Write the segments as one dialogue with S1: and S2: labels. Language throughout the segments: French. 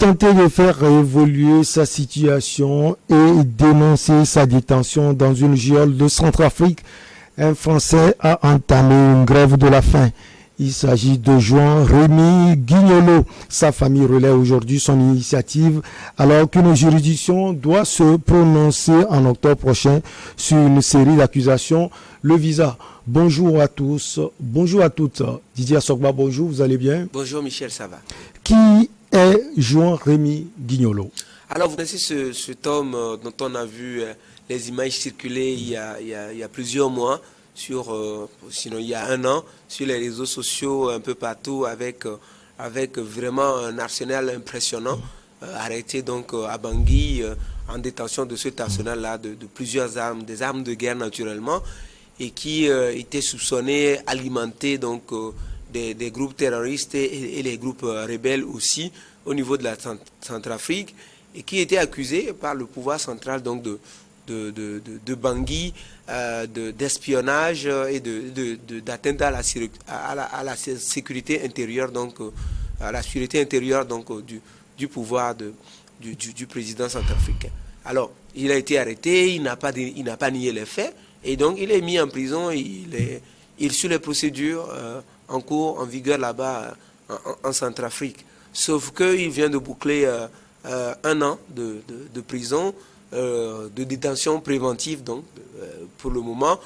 S1: tenter de faire évoluer sa situation et dénoncer sa détention dans une geôle de Centrafrique, un Français a entamé une grève de la faim. Il s'agit de Juan Rémy Guignolo. Sa famille relaie aujourd'hui son initiative alors qu'une juridiction doit se prononcer en octobre prochain sur une série d'accusations. Le visa. Bonjour à tous, bonjour à toutes. Didier Assogba, bonjour, vous allez bien?
S2: Bonjour Michel, ça va.
S1: Qui est Juan Rémy Guignolo?
S2: Alors vous connaissez cet homme dont on a vu les images circuler il y a plusieurs mois, sinon il y a un an, sur les réseaux sociaux un peu partout avec vraiment un arsenal impressionnant, arrêté donc à Bangui, en détention de cet arsenal-là de plusieurs armes, des armes de guerre naturellement, et qui était soupçonné, alimenté donc des groupes terroristes et les groupes rebelles aussi au niveau de la Centrafrique, et qui était accusé par le pouvoir central donc de Bangui d'espionnage et d'atteinte à la sécurité intérieure, donc à la sécurité intérieure donc du pouvoir du président centrafricain. Alors il a été arrêté, il n'a pas nié les faits, et donc il est mis en prison. Il suit les procédures en cours, en vigueur là-bas en Centrafrique. Sauf qu'il vient de boucler un an de prison, de détention préventive donc pour le moment,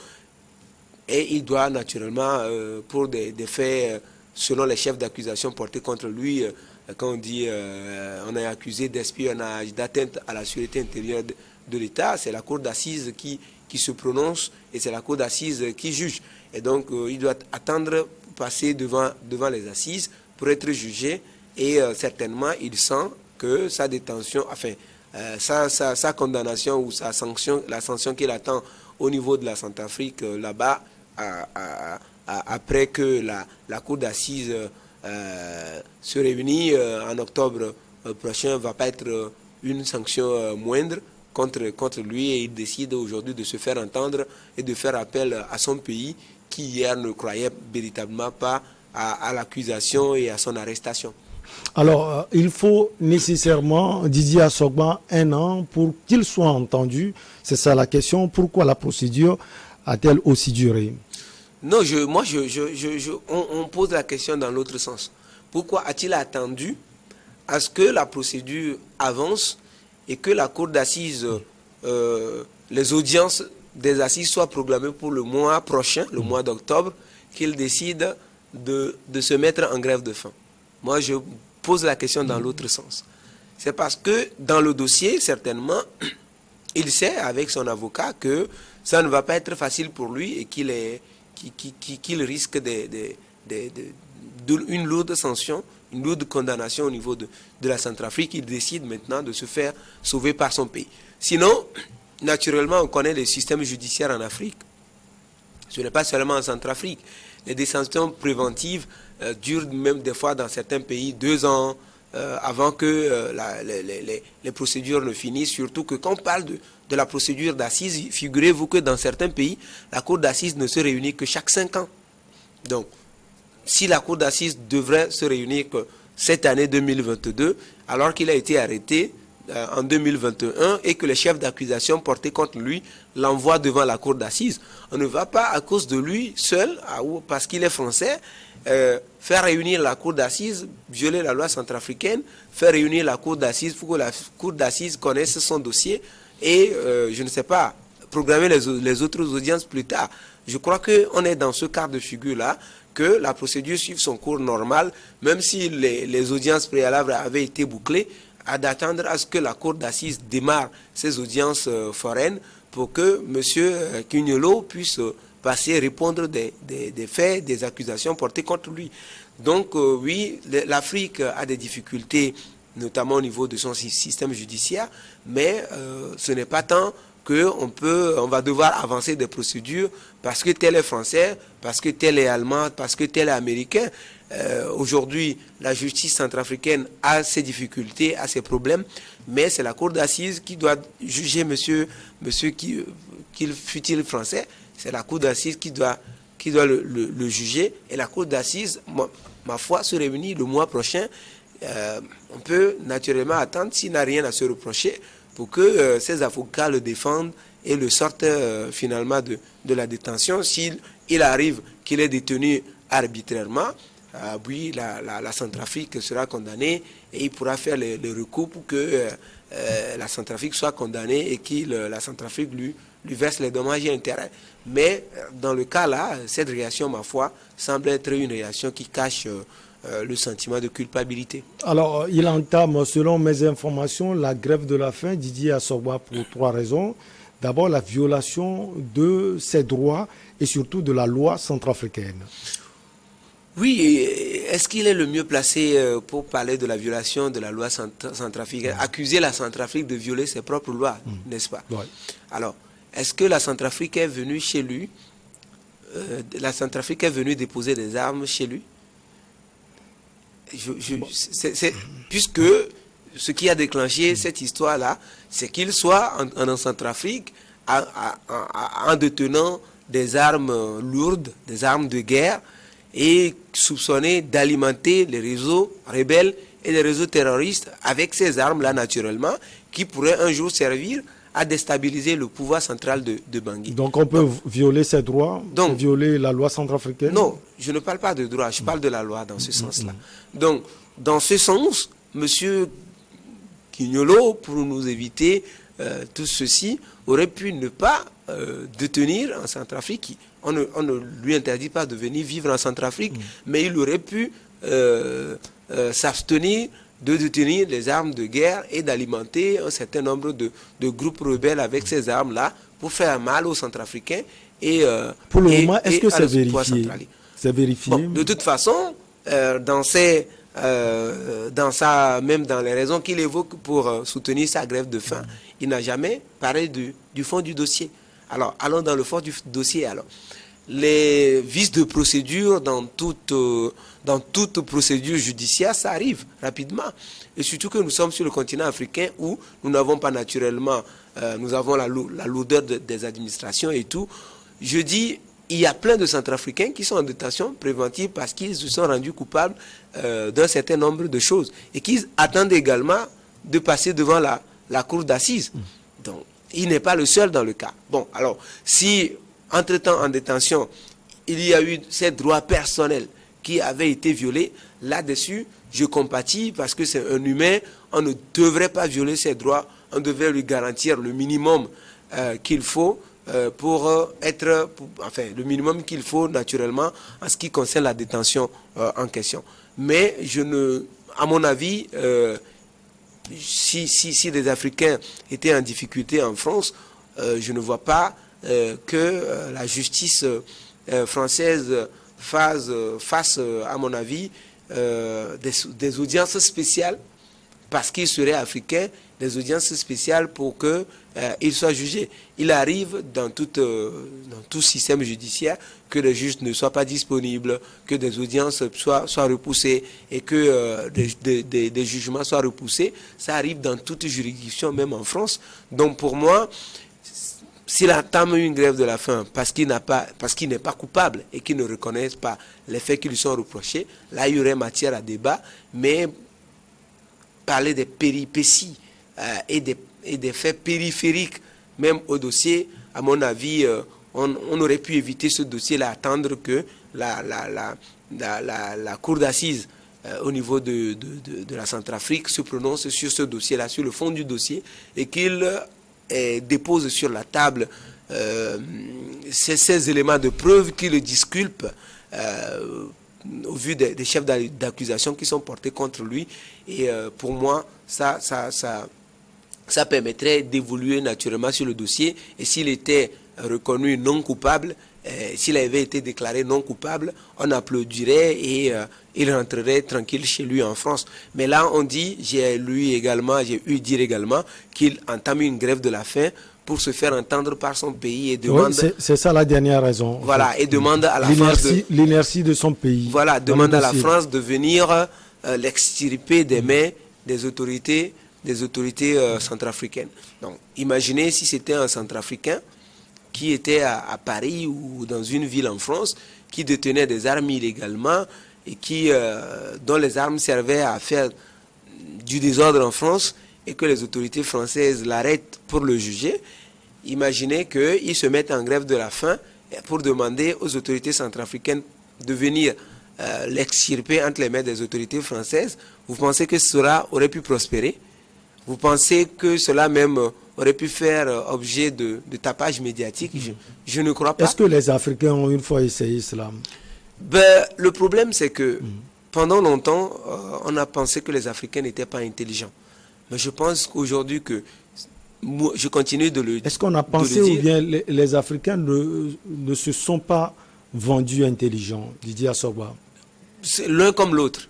S2: et il doit naturellement pour des faits selon les chefs d'accusation portés contre lui, quand on dit on est accusé d'espionnage, d'atteinte à la sécurité intérieure de l'État, c'est la cour d'assises qui se prononce et c'est la cour d'assises qui juge, et donc il doit attendre passer devant les assises pour être jugé, et certainement il sent que sa détention, enfin sa condamnation ou sa sanction, la sanction qu'il attend au niveau de la Centrafrique là-bas, après que la cour d'assises se réunit en octobre prochain, va pas être une sanction moindre contre lui, et il décide aujourd'hui de se faire entendre et de faire appel à son pays qui hier ne croyait véritablement pas à l'accusation et à son arrestation.
S1: Alors, il faut nécessairement, Didier Assogba, un an pour qu'il soit entendu. C'est ça la question. Pourquoi la procédure a-t-elle aussi duré?
S2: Non, on pose la question dans l'autre sens. Pourquoi a-t-il attendu à ce que la procédure avance et que la cour d'assises, les audiences des assises soient proclamées pour le mois prochain, le mois d'octobre, qu'il décide de se mettre en grève de faim? Moi, je pose la question dans l'autre sens. C'est parce que dans le dossier, certainement, il sait avec son avocat que ça ne va pas être facile pour lui et qu'il risque une lourde sanction, une lourde condamnation au niveau de la Centrafrique. Il décide maintenant de se faire sauver par son pays. Sinon, naturellement, on connaît les systèmes judiciaires en Afrique. Ce n'est pas seulement en Centrafrique. Les détentions préventives durent même des fois dans certains pays 2 ans avant que les procédures ne finissent. Surtout que quand on parle de la procédure d'assises, figurez-vous que dans certains pays, la cour d'assises ne se réunit que chaque 5 ans. Donc, si la cour d'assises devrait se réunir que cette année 2022, alors qu'il a été arrêté en 2021 et que les chefs d'accusation portés contre lui l'envoient devant la cour d'assises, on ne va pas à cause de lui seul, parce qu'il est français, faire réunir la cour d'assises, violer la loi centrafricaine, faire réunir la cour d'assises pour que la cour d'assises connaisse son dossier et, je ne sais pas, programmer les autres audiences plus tard. Je crois qu'on est dans ce cas de figure-là, que la procédure suive son cours normal, même si les audiences préalables avaient été bouclées, à d'attendre à ce que la cour d'assises démarre ses audiences foraines pour que M. Guignolo puisse passer, répondre des faits, des accusations portées contre lui. Donc oui, l'Afrique a des difficultés, notamment au niveau de son système judiciaire, mais ce n'est pas tant qu'on va devoir avancer des procédures parce que tel est français, parce que tel est allemand, parce que tel est américain. Aujourd'hui, la justice centrafricaine a ses difficultés, a ses problèmes, mais c'est la cour d'assises qui doit juger monsieur qu'il fût-il français, c'est la cour d'assises qui doit le juger, et la cour d'assises, ma foi, se réunit le mois prochain, on peut naturellement attendre, s'il n'a rien à se reprocher, pour que ses avocats le défendent et le sortent finalement de la détention. S'il arrive qu'il est détenu arbitrairement, oui, la Centrafrique sera condamnée et il pourra faire le recours pour que la Centrafrique soit condamnée et que la Centrafrique lui verse les dommages et intérêts. Mais dans le cas là, cette réaction, ma foi, semble être une réaction qui cache le sentiment de culpabilité.
S1: Alors, il entame, selon mes informations, la grève de la faim, Didier Assogba, pour 3 raisons. D'abord, la violation de ses droits et surtout de la loi centrafricaine.
S2: Oui, est-ce qu'il est le mieux placé pour parler de la violation de la loi centrafricaine, accuser la Centrafrique de violer ses propres lois, n'est-ce pas?
S1: Ouais.
S2: Alors, est-ce que la Centrafrique est venue chez lui, la Centrafrique est venue déposer des armes chez lui? Puisque ce qui a déclenché cette histoire-là, c'est qu'il soit en Centrafrique en détenant des armes lourdes, des armes de guerre, et soupçonné d'alimenter les réseaux rebelles et les réseaux terroristes avec ces armes-là, naturellement, qui pourraient un jour servir à déstabiliser le pouvoir central de Bangui.
S1: Donc on peut violer ses droits, violer la loi centrafricaine?
S2: Non, je ne parle pas de droit, je parle de la loi dans ce sens-là. Donc, dans ce sens, M. Quignolo, pour nous éviter tout ceci, aurait pu ne pas détenir en Centrafrique. On ne lui interdit pas de venir vivre en Centrafrique, mais il aurait pu s'abstenir de détenir les armes de guerre et d'alimenter un certain nombre de groupes rebelles avec ces armes-là pour faire mal aux Centrafricains. Et,
S1: pour le moment, est-ce que c'est vérifié? C'est vérifié?
S2: Bon, de toute façon, même dans les raisons qu'il évoque pour soutenir sa grève de faim, il n'a jamais parlé du fond du dossier. Alors, allons dans le fond du dossier. Alors, les vices de procédure dans toute procédure judiciaire, ça arrive rapidement. Et surtout que nous sommes sur le continent africain où nous n'avons pas naturellement, nous avons la lourdeur des administrations et tout. Je dis, il y a plein de Centrafricains qui sont en détention préventive parce qu'ils se sont rendus coupables d'un certain nombre de choses et qui attendent également de passer devant la cour d'assises. Donc, il n'est pas le seul dans le cas. Bon, alors, si entre-temps en détention, il y a eu ces droits personnels qui avaient été violés, là-dessus, je compatis parce que c'est un humain, on ne devrait pas violer ses droits, on devrait lui garantir le minimum qu'il faut le minimum qu'il faut naturellement en ce qui concerne la détention en question. Mais à mon avis, si les Africains étaient en difficulté en France, je ne vois pas que la justice française fasse, à mon avis, des audiences spéciales, parce qu'il serait africain, des audiences spéciales pour qu'il soit jugé. Il arrive dans tout système judiciaire que les juges ne soient pas disponibles, que des audiences soient repoussées et que des jugements soient repoussés. Ça arrive dans toute juridiction, même en France. Donc pour moi, s'il entame une grève de la faim parce qu'il n'est pas coupable et qu'il ne reconnaît pas les faits qui lui sont reprochés, là il y aurait matière à débat, mais parler des péripéties et des faits périphériques, même au dossier, à mon avis, on aurait pu éviter ce dossier-là, attendre que la cour d'assises au niveau de la Centrafrique se prononce sur ce dossier-là, sur le fond du dossier, et qu'il dépose sur la table ces éléments de preuve qui le disculpent au vu des chefs d'accusation qui sont portés contre lui. Et pour moi, ça permettrait d'évoluer naturellement sur le dossier. Et s'il était reconnu non coupable, s'il avait été déclaré non coupable, on applaudirait et il rentrerait tranquille chez lui en France. Mais là, on dit, j'ai eu dire également qu'il entame une grève de la faim pour se faire entendre par son pays et demande...
S1: Oui, c'est ça la dernière raison.
S2: Voilà, en fait. Et demande à la France
S1: l'inertie de son pays.
S2: Voilà, demande à la France de venir l'extirper des mains des autorités centrafricaines. Donc, imaginez si c'était un Centrafricain qui était à Paris ou dans une ville en France, qui détenait des armes illégalement et dont les armes servaient à faire du désordre en France et que les autorités françaises l'arrêtent pour le juger, imaginez qu'ils se mettent en grève de la faim pour demander aux autorités centrafricaines de venir l'extirper entre les mains des autorités françaises. Vous pensez que cela aurait pu prospérer? Vous pensez que cela même aurait pu faire objet de tapage médiatique? Je ne crois pas.
S1: Est-ce que les Africains ont une fois essayé cela?
S2: Le problème, c'est que pendant longtemps, on a pensé que les Africains n'étaient pas intelligents. Mais je pense qu'aujourd'hui que je continue de le dire.
S1: Est-ce qu'on a pensé ou bien les Africains ne se sont pas vendus intelligents, Didier Assogba?
S2: L'un comme l'autre.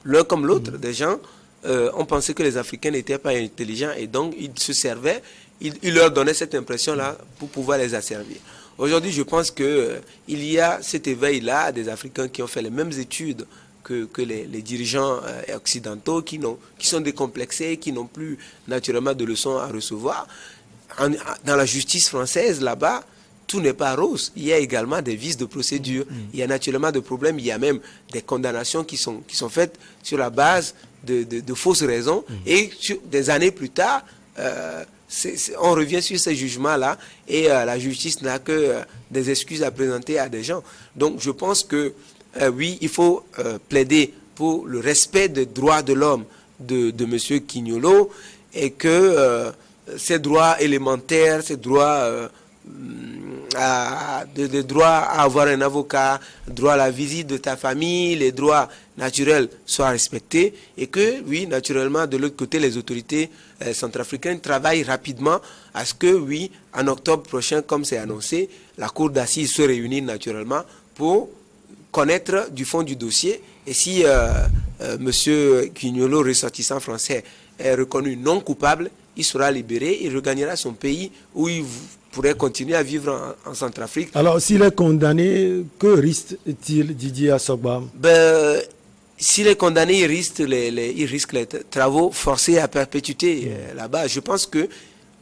S2: L'un comme l'autre, des gens ont pensé que les Africains n'étaient pas intelligents et donc ils se servaient, ils leur donnaient cette impression-là pour pouvoir les asservir. Aujourd'hui, je pense qu'il y a cet éveil-là des Africains qui ont fait les mêmes études que les dirigeants occidentaux, qui sont décomplexés, qui n'ont plus naturellement de leçons à recevoir. Dans la justice française, là-bas, tout n'est pas rose. Il y a également des vices de procédure. Il y a naturellement des problèmes. Il y a même des condamnations qui sont faites sur la base de fausses raisons. Et des années plus tard, on revient sur ces jugements-là et la justice n'a que des excuses à présenter à des gens. Donc je pense que oui, il faut plaider pour le respect des droits de l'homme de M. Quignolo et que ces droits élémentaires, ces droits de droit à avoir un avocat, droit à la visite de ta famille, les droits naturels soient respectés et que, oui, naturellement, de l'autre côté, les autorités centrafricaines travaillent rapidement à ce que, oui, en octobre prochain, comme c'est annoncé, la cour d'assises se réunit naturellement pour connaître du fond du dossier et si M. Quignolo, ressortissant français, est reconnu non coupable, il sera libéré, il regagnera son pays où il pourrait continuer à vivre en Centrafrique.
S1: Alors, s'il est condamné, que risque-t-il, Didier Assogba?
S2: S'il est condamné, il risque les travaux forcés à perpétuité là-bas. Je pense que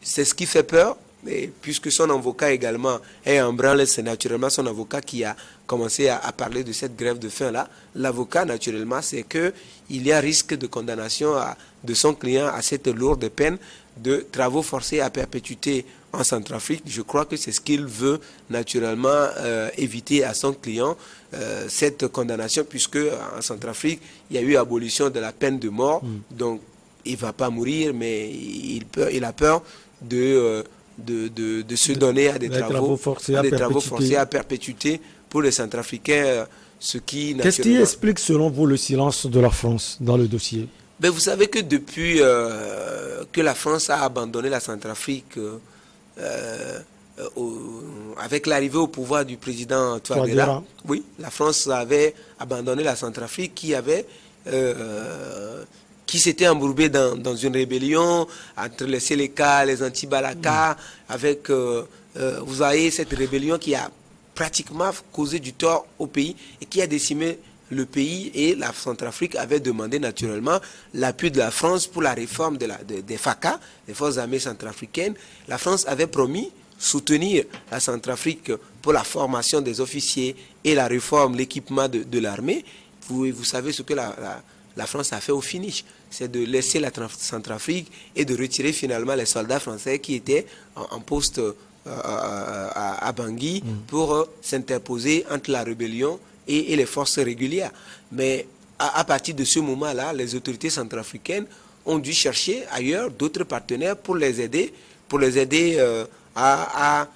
S2: c'est ce qui fait peur, et puisque son avocat également est en branle, c'est naturellement son avocat qui a commencé à parler de cette grève de faim-là. L'avocat, naturellement, c'est qu'il y a risque de condamnation de son client à cette lourde peine de travaux forcés à perpétuité en Centrafrique. Je crois que c'est ce qu'il veut naturellement éviter à son client, cette condamnation, puisque en Centrafrique, il y a eu abolition de la peine de mort. Donc, il ne va pas mourir, mais il a peur de se donner à des travaux forcés à perpétuité pour les Centrafricains, ce qui naturellement...
S1: Qu'est-ce qui explique selon vous le silence de la France dans le dossier?
S2: Vous savez que depuis que la France a abandonné la Centrafrique avec l'arrivée au pouvoir du président Touadéra, oui, la France avait abandonné la Centrafrique qui s'était embourbée dans une rébellion entre les Séléka, les anti-Balaka, avec, vous voyez, cette rébellion qui a pratiquement causé du tort au pays et qui a décimé le pays, et la Centrafrique avait demandé naturellement l'appui de la France pour la réforme des FACA, les forces armées centrafricaines. La France avait promis soutenir la Centrafrique pour la formation des officiers et la réforme, l'équipement de l'armée. Vous savez ce que la France a fait au finish, c'est de laisser la Centrafrique et de retirer finalement les soldats français qui étaient en poste à Bangui pour s'interposer entre la rébellion et les forces régulières. Mais à partir de ce moment-là, les autorités centrafricaines ont dû chercher ailleurs d'autres partenaires pour les aider à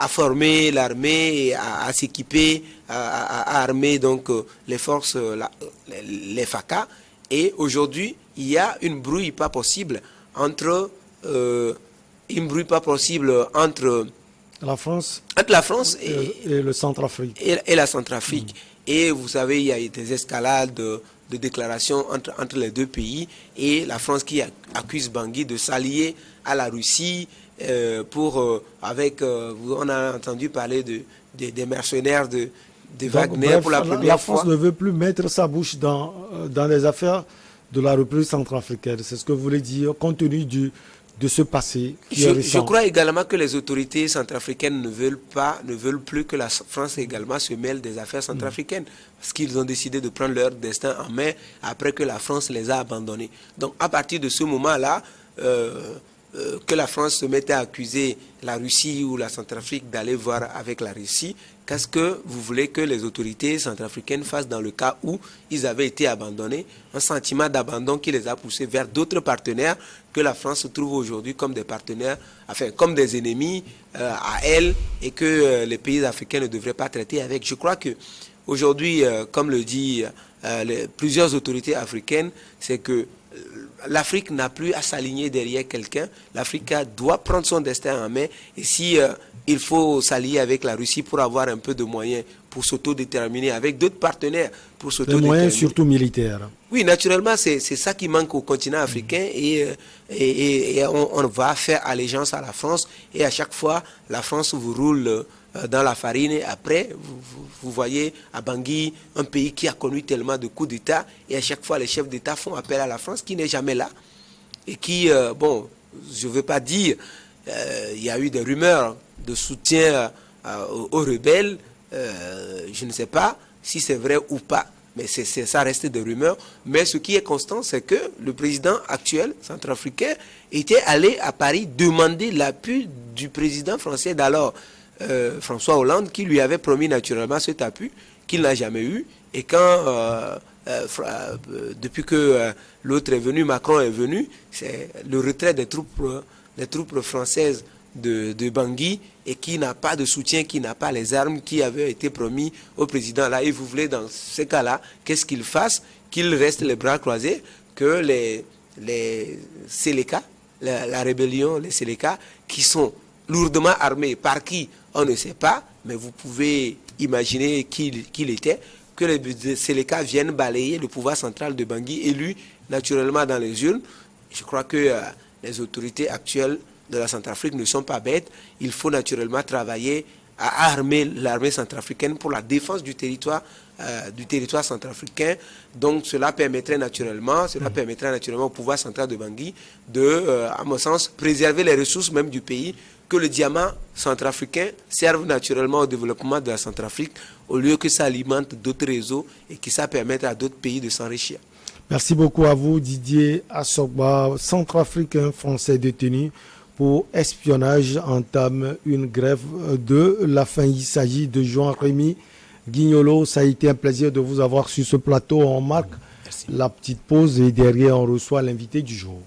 S2: former l'armée, à s'équiper, à armer donc les forces, les FACA. Et aujourd'hui, il y a une brouille pas possible entre
S1: la France
S2: et
S1: le Centrafrique.
S2: Et la Centrafrique. Et vous savez, il y a des escalades de déclarations entre les deux pays. Et la France qui accuse Bangui de s'allier à la Russie on a entendu parler des mercenaires de Wagner.
S1: Bref,
S2: pour la première fois.
S1: La France ne veut plus mettre sa bouche dans les affaires de la République centrafricaine. C'est ce que vous voulez dire, compte tenu du de ce passé qui est récent.
S2: Je crois également que les autorités centrafricaines ne veulent plus que la France également se mêle des affaires centrafricaines, parce qu'ils ont décidé de prendre leur destin en main après que la France les a abandonnés. Donc à partir de ce moment-là, que la France se mette à accuser la Russie ou la Centrafrique d'aller voir avec la Russie, qu'est-ce que vous voulez que les autorités centrafricaines fassent dans le cas où ils avaient été abandonnés? Un sentiment d'abandon qui les a poussés vers d'autres partenaires que la France trouve aujourd'hui comme des partenaires, enfin comme des ennemis à elle, et que les pays africains ne devraient pas traiter avec. Je crois que aujourd'hui, comme le dit plusieurs autorités africaines, c'est que l'Afrique n'a plus à s'aligner derrière quelqu'un. L'Afrique doit prendre son destin en main. Et si il faut s'allier avec la Russie pour avoir un peu de moyens pour s'autodéterminer, avec d'autres partenaires pour s'autodéterminer.
S1: Des moyens surtout militaires.
S2: Oui, naturellement, c'est ça qui manque au continent africain. Et on va faire allégeance à la France. Et à chaque fois, la France vous roule dans la farine. Et après, vous voyez à Bangui, un pays qui a connu tellement de coups d'État, et à chaque fois les chefs d'État font appel à la France qui n'est jamais là, et qui, bon, je ne veux pas dire, il y a eu des rumeurs de soutien aux rebelles, je ne sais pas si c'est vrai ou pas, mais ça reste des rumeurs. Mais ce qui est constant, c'est que le président actuel centrafricain était allé à Paris demander l'appui du président français d'alors, François Hollande, qui lui avait promis naturellement cet appui qu'il n'a jamais eu. Et quand, depuis que l'autre est venu, Macron est venu, c'est le retrait des troupes françaises de Bangui, et qui n'a pas de soutien, qui n'a pas les armes qui avaient été promis au président. Là, et vous voulez, dans ce cas-là, qu'est-ce qu'il fasse? Qu'il reste les bras croisés, que les Séléka, la rébellion, les Séléka, qui sont lourdement armés, par qui on ne sait pas, mais vous pouvez imaginer qui il était, que les Séléka viennent balayer le pouvoir central de Bangui, élu naturellement dans les urnes. Je crois que les autorités actuelles de la Centrafrique ne sont pas bêtes. Il faut naturellement travailler à armer l'armée centrafricaine pour la défense du territoire centrafricain. Donc cela permettrait naturellement au pouvoir central de Bangui de, à mon sens, préserver les ressources même du pays, que le diamant centrafricain serve naturellement au développement de la Centrafrique, au lieu que ça alimente d'autres réseaux et que ça permette à d'autres pays de s'enrichir.
S1: Merci beaucoup à vous, Didier Assogba, centrafricain français détenu pour espionnage, entame une grève de la faim. Il s'agit de Jean-Rémy Guignolo. Ça a été un plaisir de vous avoir sur ce plateau. On marque la petite pause et derrière on reçoit l'invité du jour.